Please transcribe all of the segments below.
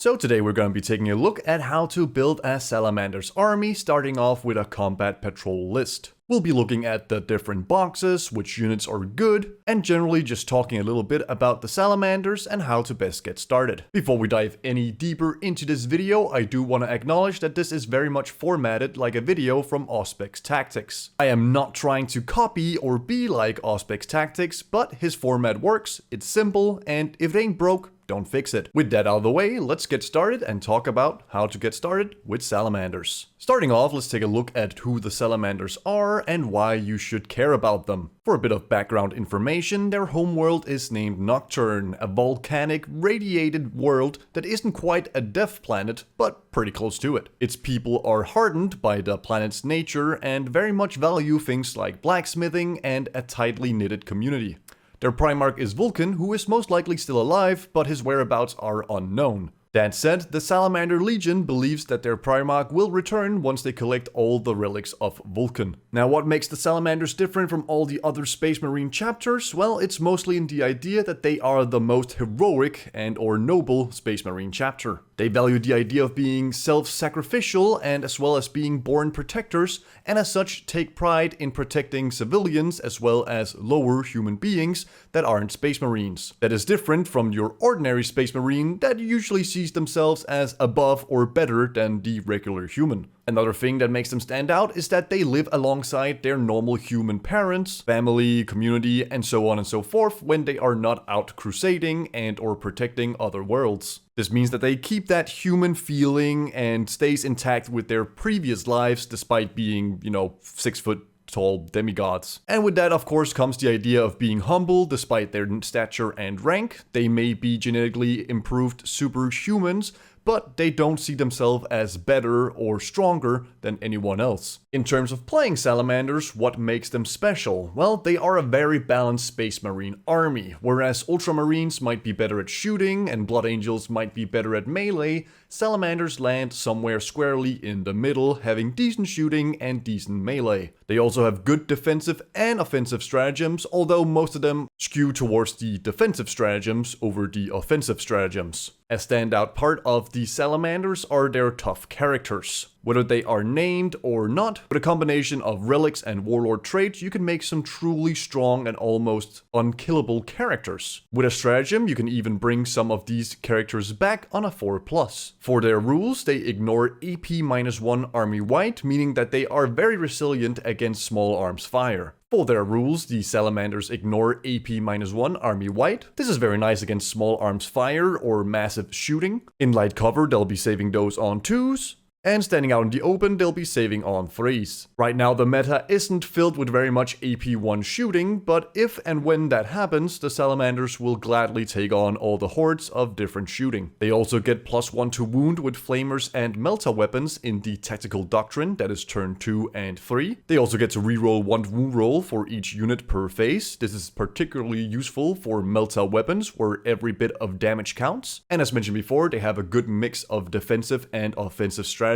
So today we're going to be taking a look at how to build a Salamander's army, starting off with a combat patrol list. We'll be looking at the different boxes, which units are good, and generally just talking a little bit about the Salamanders and how to best get started. Before we dive any deeper into this video, I do want to acknowledge that this is very much formatted like a video from Auspex Tactics. I am not trying to copy or be like Auspex Tactics, but his format works, it's simple, and if it ain't broke, don't fix it. With that out of the way, let's get started and talk about how to get started with Salamanders. Starting off, let's take a look at who the Salamanders are and why you should care about them. For a bit of background information, their homeworld is named Nocturne, a volcanic, radiated world that isn't quite a death planet, but pretty close to it. Its people are hardened by the planet's nature and very much value things like blacksmithing and a tightly knitted community. Their Primarch is Vulkan, who is most likely still alive, but his whereabouts are unknown. That said, the Salamander Legion believes that their Primarch will return once they collect all the relics of Vulkan. Now, what makes the Salamanders different from all the other Space Marine chapters? Well, it's mostly in the idea that they are the most heroic and/or noble Space Marine chapter. They value the idea of being self-sacrificial and as well as being born protectors, and as such take pride in protecting civilians as well as lower human beings that aren't Space Marines. That is different from your ordinary Space Marine that usually sees themselves as above or better than the regular human. Another thing that makes them stand out is that they live alongside their normal human parents, family, community, and so on and so forth when they are not out crusading and/or protecting other worlds. This means that they keep that human feeling and stays intact with their previous lives despite being, 6 foot tall demigods. And with that, of course, comes the idea of being humble despite their stature and rank. They may be genetically improved superhumans, but they don't see themselves as better or stronger than anyone else. In terms of playing Salamanders, what makes them special? Well, they are a very balanced Space Marine army. Whereas Ultramarines might be better at shooting and Blood Angels might be better at melee, Salamanders land somewhere squarely in the middle, having decent shooting and decent melee. They also have good defensive and offensive stratagems, although most of them skew towards the defensive stratagems over the offensive stratagems. A standout part of the Salamanders are their tough characters. Whether they are named or not, with a combination of relics and warlord traits, you can make some truly strong and almost unkillable characters. With a stratagem, you can even bring some of these characters back on a 4+. For their rules, they ignore AP-1 army wight, meaning that they are very resilient against small arms fire. For their rules, the Salamanders ignore AP-1 army wight. This is very nice against small arms fire or massive shooting. In light cover, they'll be saving those on 2s. And standing out in the open, they'll be saving on 3s. Right now, the meta isn't filled with very much AP-1 shooting, but if and when that happens, the Salamanders will gladly take on all the hordes of different shooting. They also get +1 to wound with flamers and melta weapons in the tactical doctrine, that is turn 2 and 3. They also get to reroll 1 wound roll for each unit per phase. This is particularly useful for melta weapons, where every bit of damage counts. And as mentioned before, they have a good mix of defensive and offensive stratagems,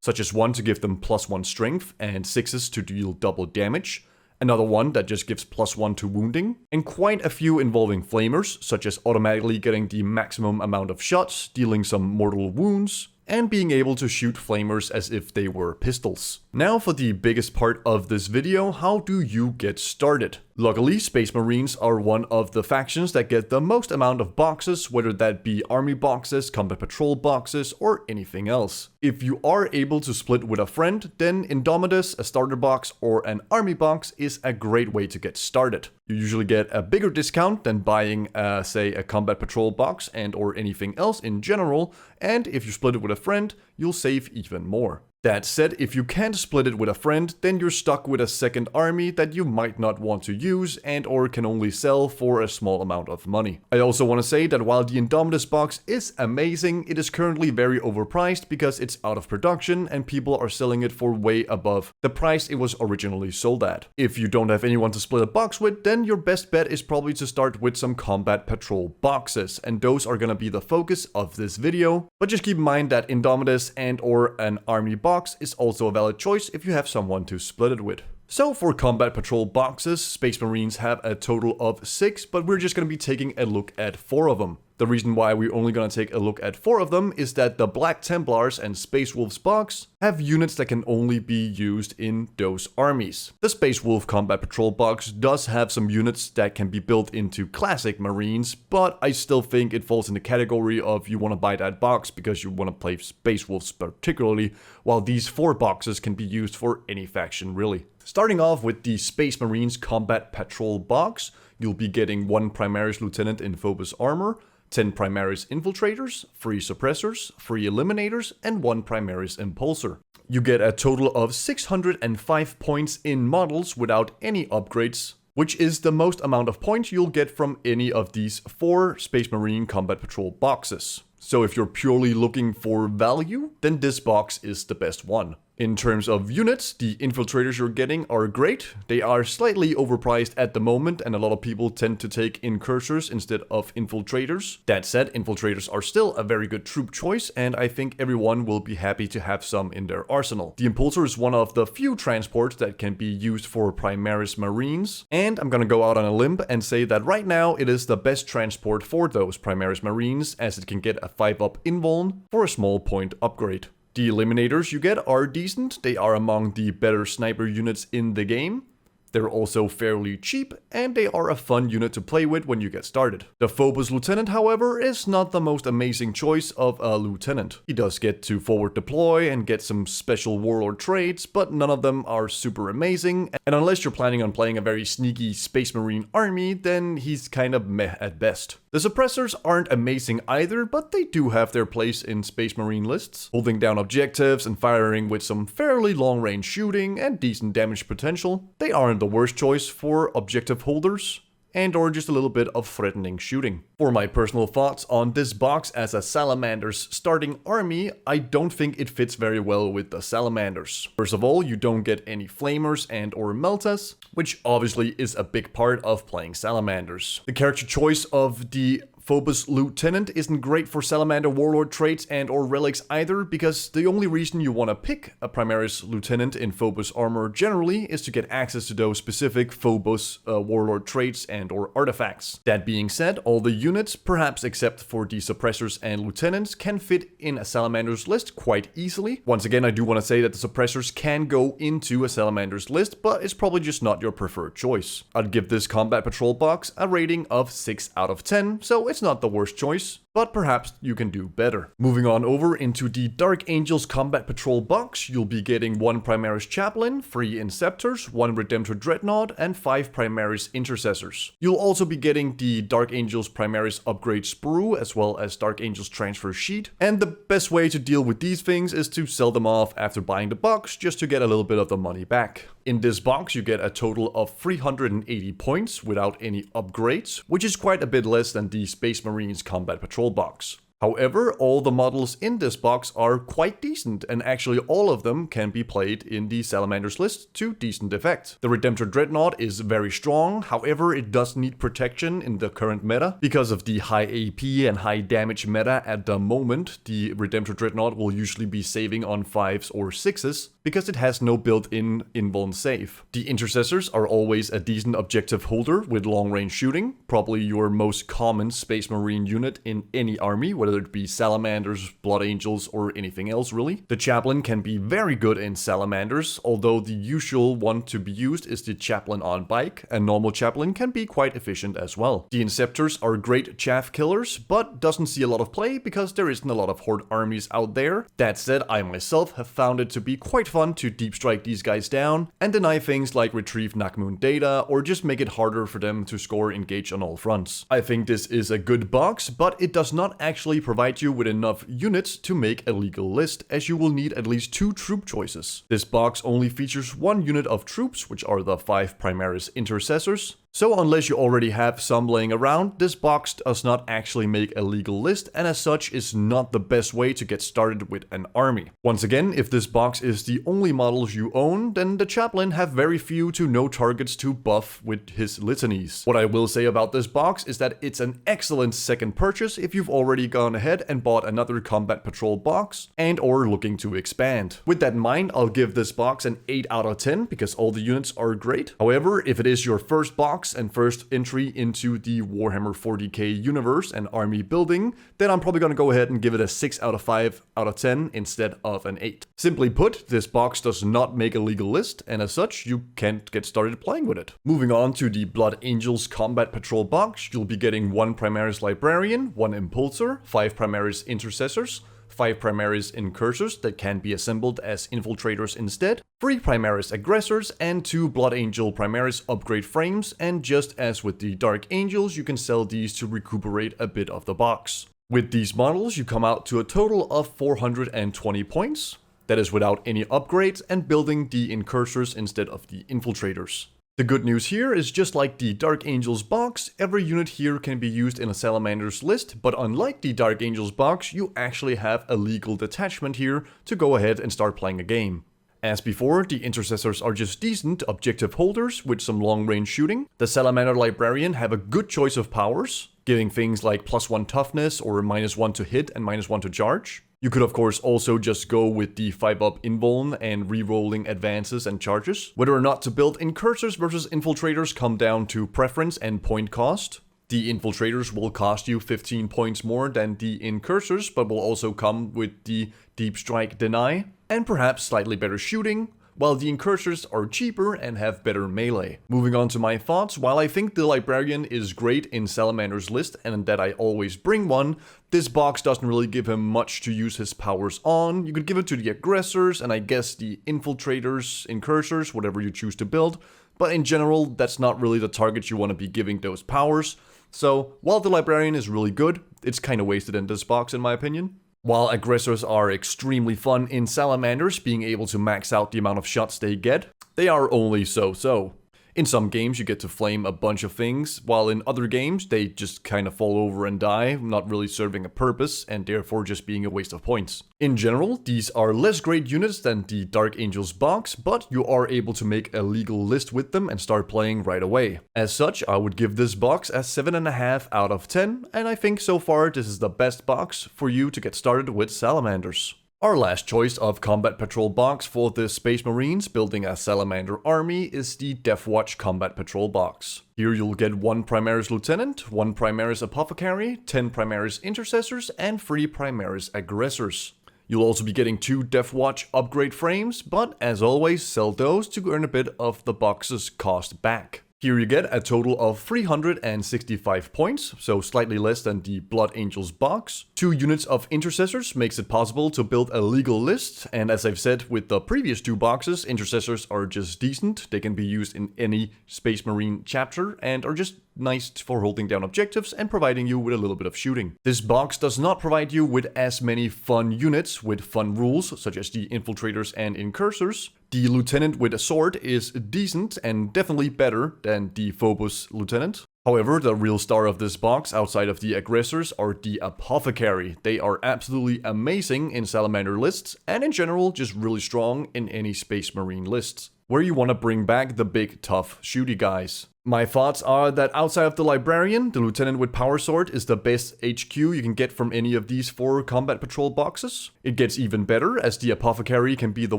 such as one to give them +1 strength and 6s to deal double damage, another one that just gives +1 to wounding, and quite a few involving flamers, such as automatically getting the maximum amount of shots, dealing some mortal wounds, and being able to shoot flamers as if they were pistols. Now for the biggest part of this video, how do you get started? Luckily, Space Marines are one of the factions that get the most amount of boxes, whether that be army boxes, combat patrol boxes, or anything else. If you are able to split with a friend, then Indomitus, a starter box, or an army box is a great way to get started. You usually get a bigger discount than buying, say, a combat patrol box and or anything else in general, and if you split it with a friend, you'll save even more. That said, if you can't split it with a friend, then you're stuck with a second army that you might not want to use and or can only sell for a small amount of money. I also want to say that while the Indomitus box is amazing, it is currently very overpriced because it's out of production and people are selling it for way above the price it was originally sold at. If you don't have anyone to split a box with, then your best bet is probably to start with some combat patrol boxes, and those are gonna be the focus of this video. But just keep in mind that Indomitus and or an army box is also a valid choice if you have someone to split it with. So for combat patrol boxes, Space Marines have a total of 6, but we're just going to be taking a look at 4 of them. The reason why we're only gonna take a look at 4 of them is that the Black Templars and Space Wolves box have units that can only be used in those armies. The Space Wolf Combat Patrol box does have some units that can be built into classic Marines, but I still think it falls in the category of you want to buy that box because you want to play Space Wolves particularly, while these 4 boxes can be used for any faction really. Starting off with the Space Marines Combat Patrol box, you'll be getting 1 Primaris Lieutenant in Phobos armor, 10 Primaris Infiltrators, 3 Suppressors, 3 Eliminators, and 1 Primaris Impulsor. You get a total of 605 points in models without any upgrades, which is the most amount of points you'll get from any of these 4 Space Marine Combat Patrol boxes. So if you're purely looking for value, then this box is the best one. In terms of units, the infiltrators you're getting are great. They are slightly overpriced at the moment, and a lot of people tend to take incursors instead of infiltrators. That said, infiltrators are still a very good troop choice, and I think everyone will be happy to have some in their arsenal. The impulsor is one of the few transports that can be used for Primaris Marines, and I'm gonna go out on a limb and say that right now it is the best transport for those Primaris Marines, as it can get a 5-up invuln for a small point upgrade. The eliminators you get are decent. They are among the better sniper units in the game. They're also fairly cheap, and they are a fun unit to play with when you get started. The Phobos Lieutenant, however, is not the most amazing choice of a lieutenant. He does get to forward deploy and get some special warlord traits, but none of them are super amazing, and unless you're planning on playing a very sneaky Space Marine army, then he's kind of meh at best. The suppressors aren't amazing either, but they do have their place in Space Marine lists. Holding down objectives and firing with some fairly long-range shooting and decent damage potential, they aren't the worst choice for objective holders, and or just a little bit of threatening shooting. For my personal thoughts on this box as a Salamander's starting army, I don't think it fits very well with the Salamanders. First of all, you don't get any flamers and or meltas, which obviously is a big part of playing Salamanders. The character choice of the Phobos Lieutenant isn't great for Salamander Warlord traits and or relics either, because the only reason you want to pick a Primaris Lieutenant in Phobos armor generally is to get access to those specific Phobos Warlord traits and or artifacts. That being said, all the units, perhaps except for the Suppressors and Lieutenants, can fit in a Salamander's list quite easily. Once again, I do want to say that the Suppressors can go into a Salamander's list, but it's probably just not your preferred choice. I'd give this Combat Patrol box a rating of 6 out of 10, so it's not the worst choice, but perhaps you can do better. Moving on over into the Dark Angels Combat Patrol box, you'll be getting 1 Primaris Chaplain, 3 Inceptors, 1 Redemptor Dreadnought, and 5 Primaris Intercessors. You'll also be getting the Dark Angels Primaris Upgrade Sprue, as well as Dark Angels Transfer Sheet, and the best way to deal with these things is to sell them off after buying the box, just to get a little bit of the money back. In this box, you get a total of 380 points without any upgrades, which is quite a bit less than the Space Marines Combat Patrol box. However, all the models in this box are quite decent, and actually all of them can be played in the Salamander's list to decent effect. The Redemptor Dreadnought is very strong, however it does need protection in the current meta. Because of the high AP and high damage meta at the moment, the Redemptor Dreadnought will usually be saving on 5s or 6s, because it has no built-in invuln save. The Intercessors are always a decent objective holder with long-range shooting, probably your most common Space Marine unit in any army, whether it be Salamanders, Blood Angels, or anything else really. The Chaplain can be very good in Salamanders, although the usual one to be used is the Chaplain on bike. A normal Chaplain can be quite efficient as well. The Inceptors are great chaff killers, but doesn't see a lot of play because there isn't a lot of Horde armies out there. That said, I myself have found it to be quite fun to deep strike these guys down and deny things like retrieve Nakmoon data or just make it harder for them to score engage on all fronts. I think this is a good box, but it does not actually provide you with enough units to make a legal list, as you will need at least 2 troop choices. This box only features 1 unit of troops, which are the 5 Primaris Intercessors. So unless you already have some laying around, this box does not actually make a legal list, and as such is not the best way to get started with an army. Once again, if this box is the only models you own, then the Chaplain have very few to no targets to buff with his litanies. What I will say about this box is that it's an excellent second purchase if you've already gone ahead and bought another Combat Patrol box and or looking to expand. With that in mind, I'll give this box an 8 out of 10 because all the units are great. However, if it is your first box box and first entry into the Warhammer 40k universe and army building, then I'm probably gonna go ahead and give it a 6 out of 5 out of 10 instead of an 8. Simply put, this box does not make a legal list, and as such, you can't get started playing with it. Moving on to the Blood Angels Combat Patrol box, you'll be getting 1 Primaris Librarian, 1 Impulsor, 5 Primaris Intercessors, 5 Primaris Incursors that can be assembled as Infiltrators instead, 3 Primaris Aggressors, and 2 Blood Angel Primaris upgrade frames, and just as with the Dark Angels, you can sell these to recuperate a bit of the box. With these models, you come out to a total of 420 points. That is without any upgrades and building the Incursors instead of the Infiltrators. The good news here is just like the Dark Angels box, every unit here can be used in a Salamander's list, but unlike the Dark Angels box, you actually have a legal detachment here to go ahead and start playing a game. As before, the Intercessors are just decent objective holders with some long-range shooting. The Salamander Librarian have a good choice of powers, giving things like +1 toughness or -1 to hit and -1 to charge. You could of course also just go with the 5-up invuln and re-rolling advances and charges. Whether or not to build Incursors versus Infiltrators come down to preference and point cost. The Infiltrators will cost you 15 points more than the Incursors, but will also come with the Deep Strike Deny, and perhaps slightly better shooting, while the Incursors are cheaper and have better melee. Moving on to my thoughts, while I think the Librarian is great in Salamander's list and that I always bring one, this box doesn't really give him much to use his powers on. You could give it to the Aggressors and I guess the Infiltrators, Incursors, whatever you choose to build, but in general, that's not really the target you want to be giving those powers. So, while the Librarian is really good, it's kinda wasted in this box in my opinion. While Aggressors are extremely fun in Salamanders, being able to max out the amount of shots they get, they are only so-so. In some games you get to flame a bunch of things, while in other games they just kind of fall over and die, not really serving a purpose and therefore just being a waste of points. In general, these are less great units than the Dark Angels box, but you are able to make a legal list with them and start playing right away. As such, I would give this box a 7.5 out of 10, and I think so far this is the best box for you to get started with Salamanders. Our last choice of Combat Patrol box for the Space Marines building a Salamander army is the Deathwatch Combat Patrol box. Here you'll get 1 Primaris Lieutenant, 1 Primaris Apothecary, 10 Primaris Intercessors, and 3 Primaris Aggressors. You'll also be getting 2 Deathwatch upgrade frames, but as always, sell those to earn a bit of the box's cost back. Here you get a total of 365 points, so slightly less than the Blood Angels box. 2 units of Intercessors makes it possible to build a legal list, and as I've said with the previous 2 boxes, Intercessors are just decent. They can be used in any Space Marine chapter and are just nice for holding down objectives and providing you with a little bit of shooting. This box does not provide you with as many fun units with fun rules, such as the Infiltrators and Incursors. The Lieutenant with a sword is decent and definitely better than the Phobos Lieutenant. However, the real star of this box, outside of the Aggressors, are the Apothecary. They are absolutely amazing in Salamander lists, and in general, just really strong in any Space Marine lists, where you want to bring back the big, tough, shooty guys. My thoughts are that outside of the Librarian, the Lieutenant with Power Sword is the best HQ you can get from any of these 4 Combat Patrol boxes. It gets even better as the Apothecary can be the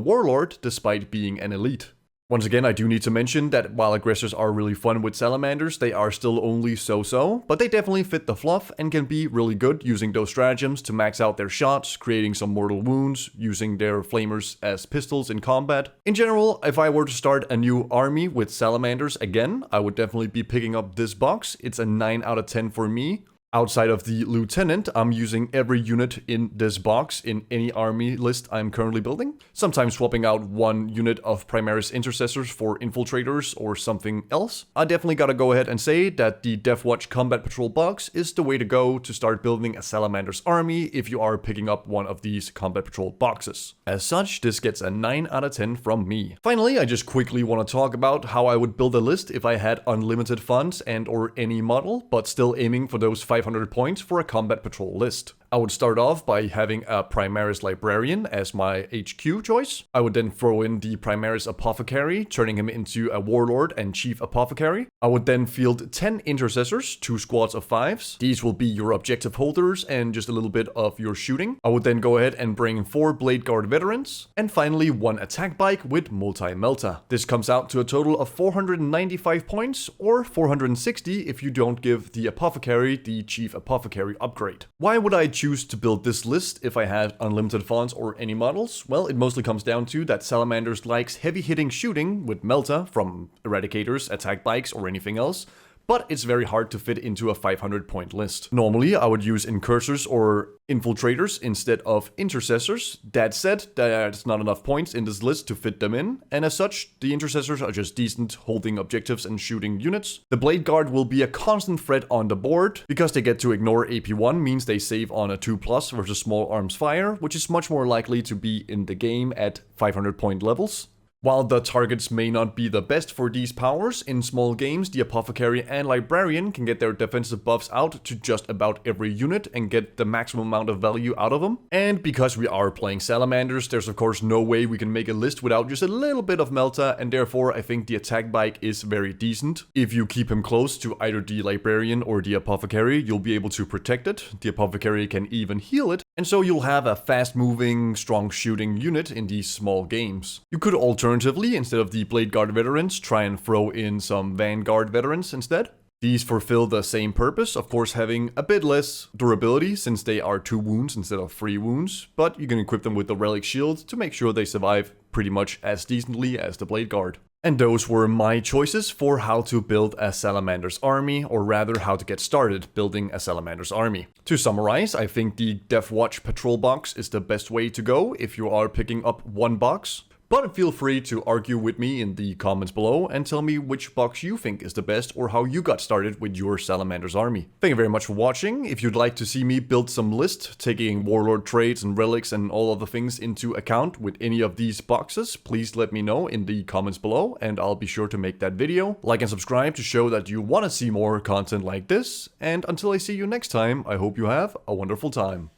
Warlord despite being an elite. Once again, I do need to mention that while Aggressors are really fun with Salamanders, they are still only so-so, but they definitely fit the fluff and can be really good using those stratagems to max out their shots, creating some mortal wounds, using their flamers as pistols in combat. In general, if I were to start a new army with Salamanders again, I would definitely be picking up this box. It's a 9 out of 10 for me. Outside of the Lieutenant, I'm using every unit in this box in any army list I'm currently building. Sometimes swapping out 1 unit of Primaris Intercessors for Infiltrators or something else. I definitely gotta go ahead and say that the Deathwatch Combat Patrol box is the way to go to start building a Salamander's army if you are picking up one of these Combat Patrol boxes. As such, this gets a 9 out of 10 from me. Finally, I just quickly want to talk about how I would build a list if I had unlimited funds and or any model, but still aiming for those 500 points for a Combat Patrol list. I would start off by having a Primaris Librarian as my HQ choice. I would then throw in the Primaris Apothecary, turning him into a Warlord and Chief Apothecary. I would then field 10 Intercessors, 2 squads of 5s. These will be your objective holders and just a little bit of your shooting. I would then go ahead and bring 4 Blade Guard Veterans, and finally 1 Attack Bike with Multi-Melta. This comes out to a total of 495 points, or 460 if you don't give the Apothecary the Chief Apothecary upgrade. Why would I choose to build this list if I had unlimited funds or any models? Well, it mostly comes down to that Salamanders likes heavy-hitting shooting with Melta from Eradicators, Attack Bikes, or anything else, but it's very hard to fit into a 500 point list. Normally, I would use Incursors or Infiltrators instead of Intercessors. That said, there's not enough points in this list to fit them in, and as such, the Intercessors are just decent holding objectives and shooting units. The Blade Guard will be a constant threat on the board. Because they get to ignore AP1 means they save on a 2+ versus small arms fire, which is much more likely to be in the game at 500 point levels. While the targets may not be the best for these powers, in small games the Apothecary and Librarian can get their defensive buffs out to just about every unit and get the maximum amount of value out of them. And because we are playing Salamanders, there's of course no way we can make a list without just a little bit of Melta, and therefore I think the Attack Bike is very decent. If you keep him close to either the Librarian or the Apothecary, you'll be able to protect it. The Apothecary can even heal it, and so you'll have a fast-moving, strong-shooting unit in these small games. You could alternatively, instead of the Blade Guard Veterans, try and throw in some Vanguard Veterans instead. These fulfill the same purpose, of course having a bit less durability since they are 2 wounds instead of 3 wounds, but you can equip them with the Relic Shield to make sure they survive pretty much as decently as the Blade Guard. And those were my choices for how to build a Salamander's army, or rather how to get started building a Salamander's army. To summarize, I think the Deathwatch patrol box is the best way to go if you are picking up one box. But feel free to argue with me in the comments below and tell me which box you think is the best or how you got started with your Salamander's army. Thank you very much for watching. If you'd like to see me build some list, taking warlord traits and relics and all other things into account with any of these boxes, please let me know in the comments below and I'll be sure to make that video. Like and subscribe to show that you want to see more content like this. And until I see you next time, I hope you have a wonderful time.